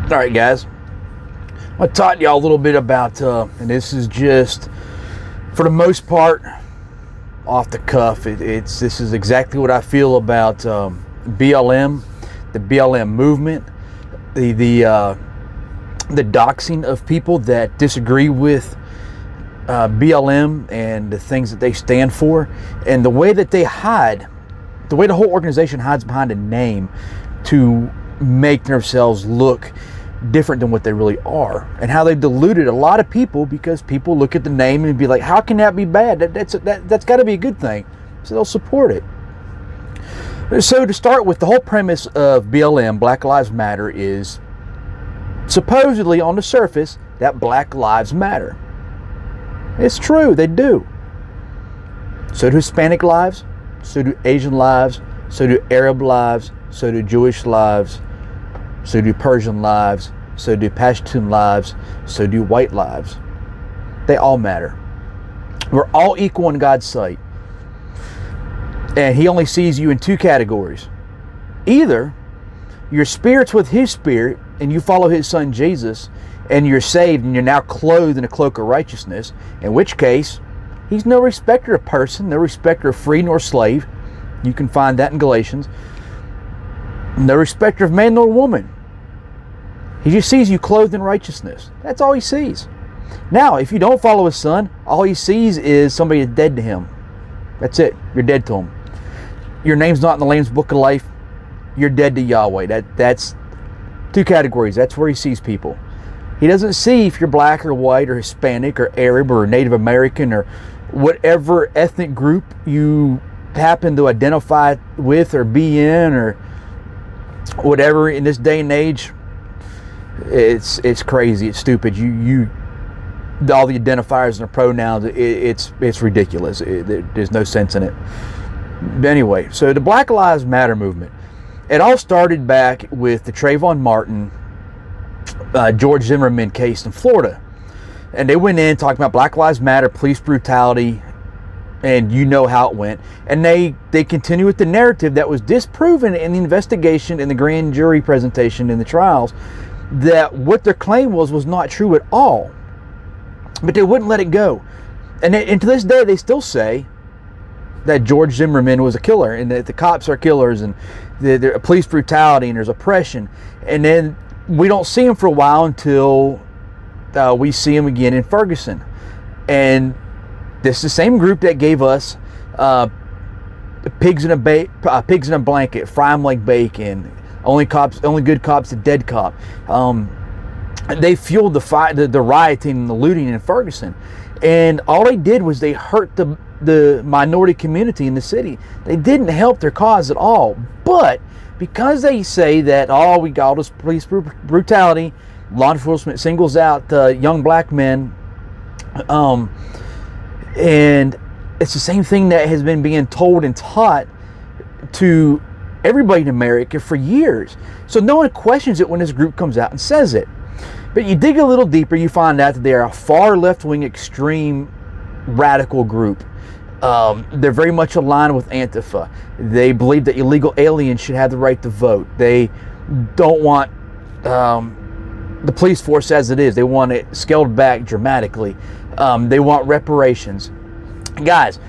All right, guys. I'm going to talk to y'all a little bit about, and this is just, for the most part, off the cuff. This is exactly what I feel about BLM, the BLM movement, the doxing of people that disagree with BLM and the things that they stand for, and the way that they hide, the way the whole organization hides behind a name to make themselves look different than what they really are, and how they deluded a lot of people, because people look at the name and be like, how can that be bad? That's got to be a good thing, so they'll support it. So to start with, the whole premise of BLM, Black Lives Matter, is supposedly on the surface that Black Lives Matter. It's true, they do. So do Hispanic lives, so do Asian lives, so do Arab lives, so do Jewish lives, so do Persian lives, so do Pashtun lives, so do white lives. They all matter. We're all equal in God's sight. And He only sees you in two categories. Either your spirit's with His Spirit and you follow His Son Jesus and you're saved and you're now clothed in a cloak of righteousness, in which case He's no respecter of person, no respecter of free nor slave. You can find that in Galatians. No respecter of man nor woman. He just sees you clothed in righteousness. That's all He sees. Now, if you don't follow His Son, all He sees is somebody that's dead to Him. That's it. You're dead to Him. Your name's not in the Lamb's Book of Life. You're dead to Yahweh. That's two categories. That's where He sees people. He doesn't see if you're black or white or Hispanic or Arab or Native American or whatever ethnic group you happen to identify with or be in or whatever. In this day and age, it's crazy. It's stupid. You all the identifiers and the pronouns. It's ridiculous. There's no sense in it. But anyway, so the Black Lives Matter movement. It all started back with the Trayvon Martin, George Zimmerman case in Florida, and they went in talking about Black Lives Matter, police brutality, and you know how it went. And they continue with the narrative that was disproven in the investigation, in the grand jury presentation, in the trials, that what their claim was not true at all. But they wouldn't let it go. And to this day, they still say that George Zimmerman was a killer and that the cops are killers and there's police brutality and there's oppression. And then we don't see him for a while until we see him again in Ferguson. And this is the same group that gave us pigs in a blanket, fry them like bacon, only good cops, a dead cop. They fueled the rioting and the looting in Ferguson, and all they did was they hurt the minority community in the city. They didn't help their cause at all. But because they say that we got all this police brutality, law enforcement singles out young black men, and it's the same thing that has been being told and taught to everybody in America for years. So no one questions it when this group comes out and says it. But you dig a little deeper, you find out that they are a far left-wing extreme radical group. They're very much aligned with Antifa. They believe that illegal aliens should have the right to vote. They don't want the police force as it is. They want it scaled back dramatically. They want reparations. Guys,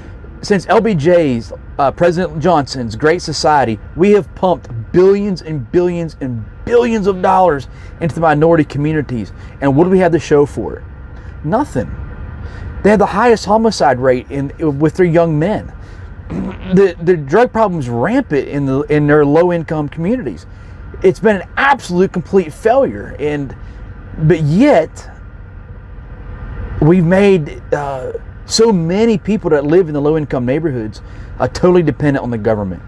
since LBJ's, President Johnson's Great Society, we have pumped billions and billions and billions of dollars into the minority communities. And what do we have to show for it? Nothing. They have the highest homicide rate with their young men. The drug problem is rampant in their low-income communities. It's been an absolute complete failure. But yet, we've made so many people that live in the low-income neighborhoods totally dependent on the government.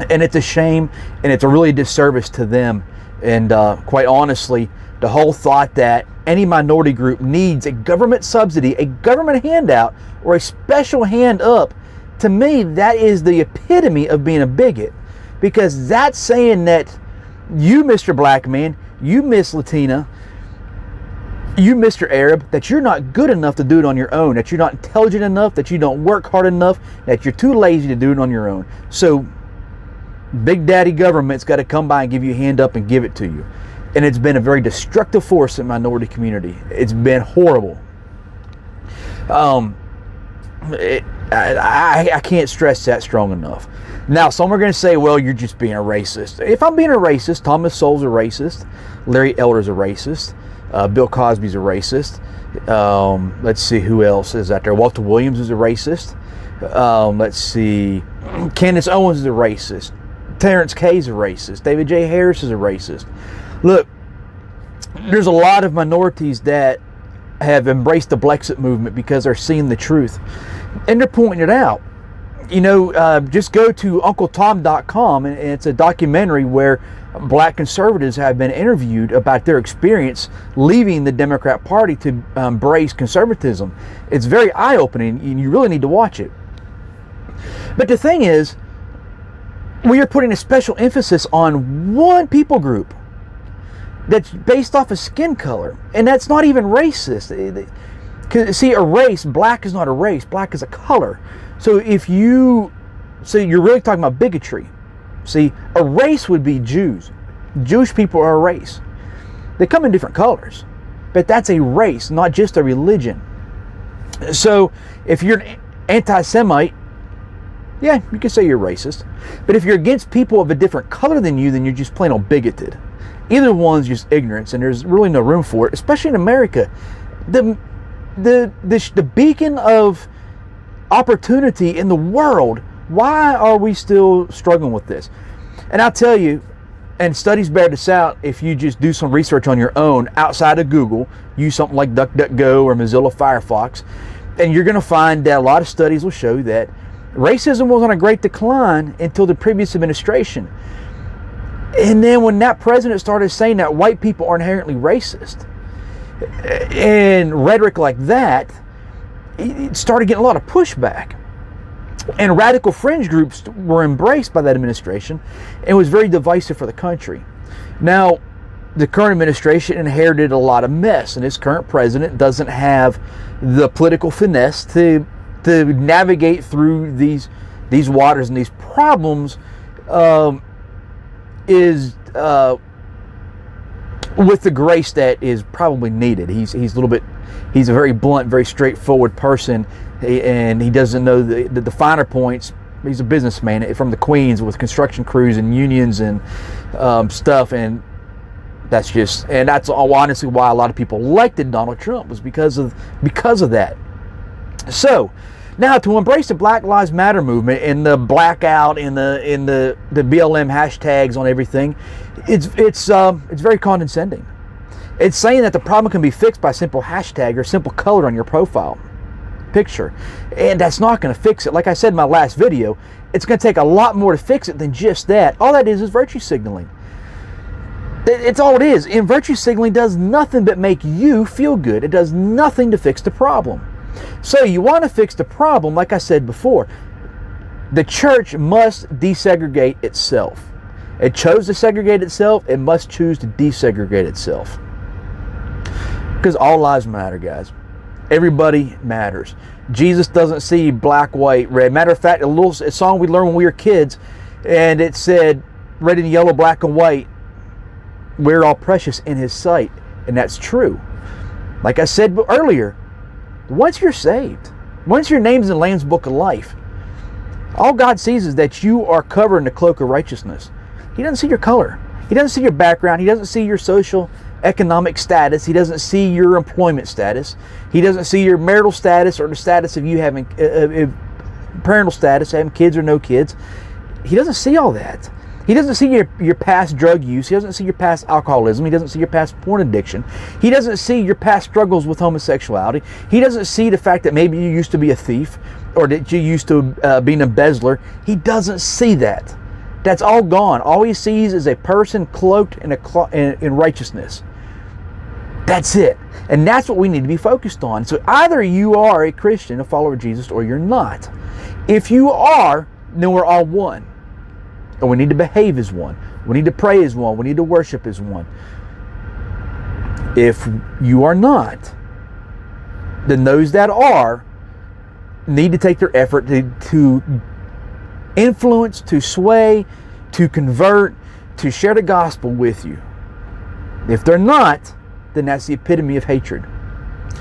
And it's a shame, and it's a really disservice to them. And quite honestly, the whole thought that any minority group needs a government subsidy, a government handout, or a special hand up, to me, that is the epitome of being a bigot. Because that's saying that you, Mr. Black man, you, Miss Latina, you, Mr. Arab, that you're not good enough to do it on your own, that you're not intelligent enough, that you don't work hard enough, that you're too lazy to do it on your own. So Big Daddy government's got to come by and give you a hand up and give it to you. And it's been a very destructive force in the minority community. It's been horrible. I can't stress that strong enough. Now, some are going to say, well, you're just being a racist. If I'm being a racist, Thomas Sowell's a racist. Larry Elder's a racist. Bill Cosby's a racist. Let's see who else is out there. Walter Williams is a racist. Let's see. Candace Owens is a racist. Terrence Kay's a racist. David J. Harris is a racist. Look, there's a lot of minorities that have embraced the Brexit movement because they're seeing the truth. And they're pointing it out. You know, just go to UncleTom.com, and it's a documentary where black conservatives have been interviewed about their experience leaving the Democrat Party to embrace conservatism. It's very eye-opening, and you really need to watch it. But the thing is, we are putting a special emphasis on one people group that's based off of skin color, and that's not even racist. See, a race, black is not a race, black is a color. So you're really talking about bigotry. See, a race would be Jews. Jewish people are a race. They come in different colors, but that's a race, not just a religion. So if you're an anti-Semite, yeah, you can say you're racist. But if you're against people of a different color than you, then you're just plain old bigoted. Either one's just ignorance, and there's really no room for it, especially in America. The beacon of opportunity in the world. Why are we still struggling with this? And I'll tell you, and studies bear this out, if you just do some research on your own outside of Google, use something like DuckDuckGo or Mozilla Firefox, and you're going to find that a lot of studies will show that racism was on a great decline until the previous administration. And then when that president started saying that white people are inherently racist, and rhetoric like that, it started getting a lot of pushback. And radical fringe groups were embraced by that administration, and it was very divisive for the country. Now, the current administration inherited a lot of mess, and this current president doesn't have the political finesse to navigate through these waters and these problems. With the grace that is probably needed. He's a very blunt, very straightforward person, and he doesn't know the finer points. He's a businessman from the Queens with construction crews and unions and stuff, and that's honestly why a lot of people elected Donald Trump, was because of that. So now, to embrace the Black Lives Matter movement and the blackout and the BLM hashtags on everything, it's very condescending. It's saying that the problem can be fixed by a simple hashtag or simple color on your profile picture, and that's not going to fix it. Like I said in my last video, it's going to take a lot more to fix it than just that. All that is virtue signaling. It's all it is. And virtue signaling does nothing but make you feel good. It does nothing to fix the problem. So you want to fix the problem, like I said before, the church must desegregate itself. It chose to segregate itself, it must choose to desegregate itself. Because all lives matter, guys. Everybody matters. Jesus doesn't see black, white, red. Matter of fact, a song we learned when we were kids, and it said, red and yellow, black and white, we're all precious in his sight. And that's true. Like I said earlier, once you're saved, once your name's in the Lamb's Book of Life, all God sees is that you are covered in the cloak of righteousness. He doesn't see your color. He doesn't see your background. He doesn't see your social economic status. He doesn't see your employment status. He doesn't see your marital status or the status of you having parental status, having kids or no kids. He doesn't see all that. He doesn't see your past drug use. He doesn't see your past alcoholism. He doesn't see your past porn addiction. He doesn't see your past struggles with homosexuality. He doesn't see the fact that maybe you used to be a thief or that you used to be an embezzler. He doesn't see that. That's all gone. All he sees is a person cloaked in righteousness. That's it. And that's what we need to be focused on. So either you are a Christian, a follower of Jesus, or you're not. If you are, then we're all one. And we need to behave as one. We need to pray as one. We need to worship as one. If you are not, then those that are need to take their effort to influence, to sway, to convert, to share the gospel with you. If they're not, then that's the epitome of hatred.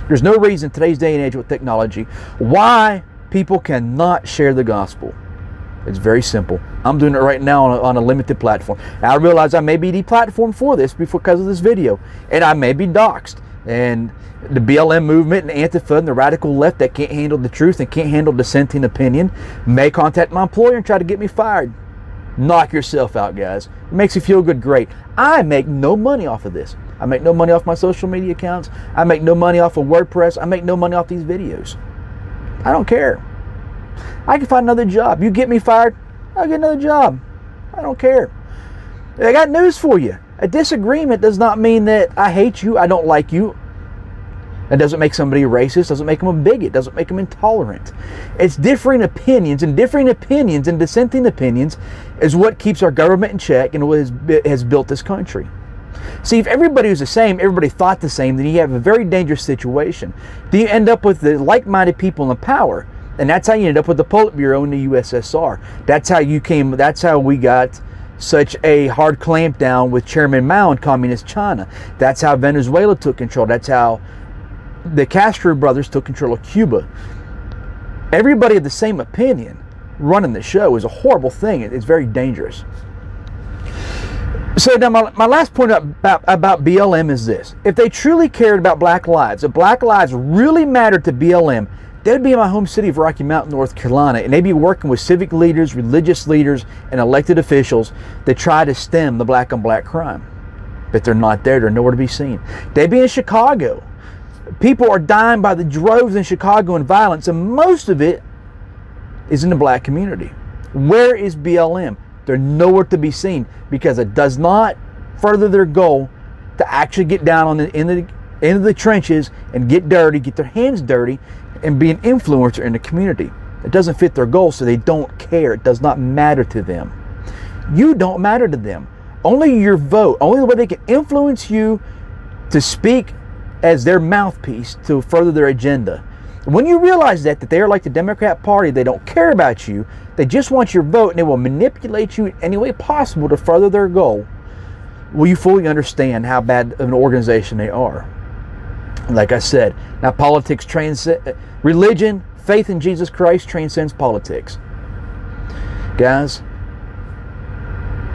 There's no reason in today's day and age with technology why people cannot share the gospel. It's very simple. I'm doing it right now on a limited platform. Now, I realize I may be deplatformed for this because of this video, and I may be doxxed. And the BLM movement and Antifa and the radical left that can't handle the truth and can't handle dissenting opinion may contact my employer and try to get me fired. Knock yourself out, guys. It makes you feel good, great. I make no money off of this. I make no money off my social media accounts. I make no money off of WordPress. I make no money off these videos. I don't care. I can find another job. You get me fired, I'll get another job. I don't care. I got news for you. A disagreement does not mean that I hate you, I don't like you. It doesn't make somebody a racist, doesn't make them a bigot, doesn't make them intolerant. It's differing opinions and dissenting opinions is what keeps our government in check and what has built this country. See, if everybody was the same, everybody thought the same, then you have a very dangerous situation. Then you end up with the like-minded people in power, and that's how you end up with the Politburo in the USSR. That's how we got such a hard clampdown with Chairman Mao in communist China. That's how Venezuela took control. That's how the Castro brothers took control of Cuba. Everybody had the same opinion running the show is a horrible thing. It's very dangerous. So now my last point about BLM is this. If they truly cared about black lives, if black lives really mattered to BLM, they'd be in my home city of Rocky Mount, North Carolina, and they'd be working with civic leaders, religious leaders, and elected officials that try to stem the black on black crime. But they're not there. They're nowhere to be seen. They'd be in Chicago. People are dying by the droves in Chicago in violence, and most of it is in the black community. Where is BLM? They're nowhere to be seen because it does not further their goal to actually get down into the trenches and get dirty, get their hands dirty, and be an influencer in the community. It doesn't fit their goals, so they don't care. It does not matter to them. You don't matter to them. Only your vote, only the way they can influence you to speak as their mouthpiece to further their agenda. When you realize that they are like the Democrat Party, they don't care about you, they just want your vote, and they will manipulate you in any way possible to further their goal, will you fully understand how bad of an organization they are? Like I said, now politics religion, faith in Jesus Christ transcends politics. Guys,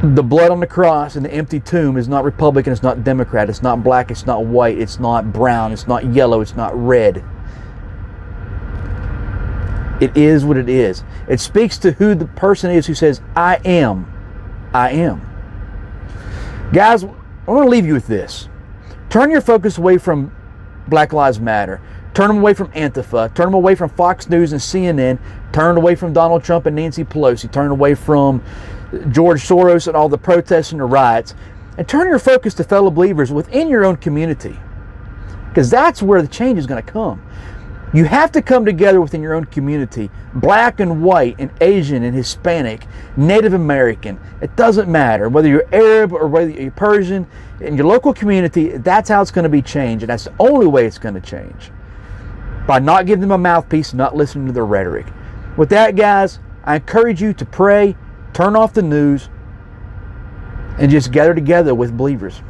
the blood on the cross and the empty tomb is not Republican, it's not Democrat, it's not black, it's not white, it's not brown, it's not yellow, it's not red. It is what it is. It speaks to who the person is who says, I am. I am. Guys, I want to leave you with this. Turn your focus away from Black Lives Matter. Turn them away from Antifa. Turn them away from Fox News and CNN. Turn away from Donald Trump and Nancy Pelosi. Turn away from George Soros and all the protests and the riots. And turn your focus to fellow believers within your own community. Because that's where the change is going to come. You have to come together within your own community, black and white and Asian and Hispanic, Native American. It doesn't matter whether you're Arab or whether you're Persian. In your local community, that's how it's going to be changed, and that's the only way it's going to change. By not giving them a mouthpiece, not listening to their rhetoric. With that, guys, I encourage you to pray, turn off the news, and just gather together with believers.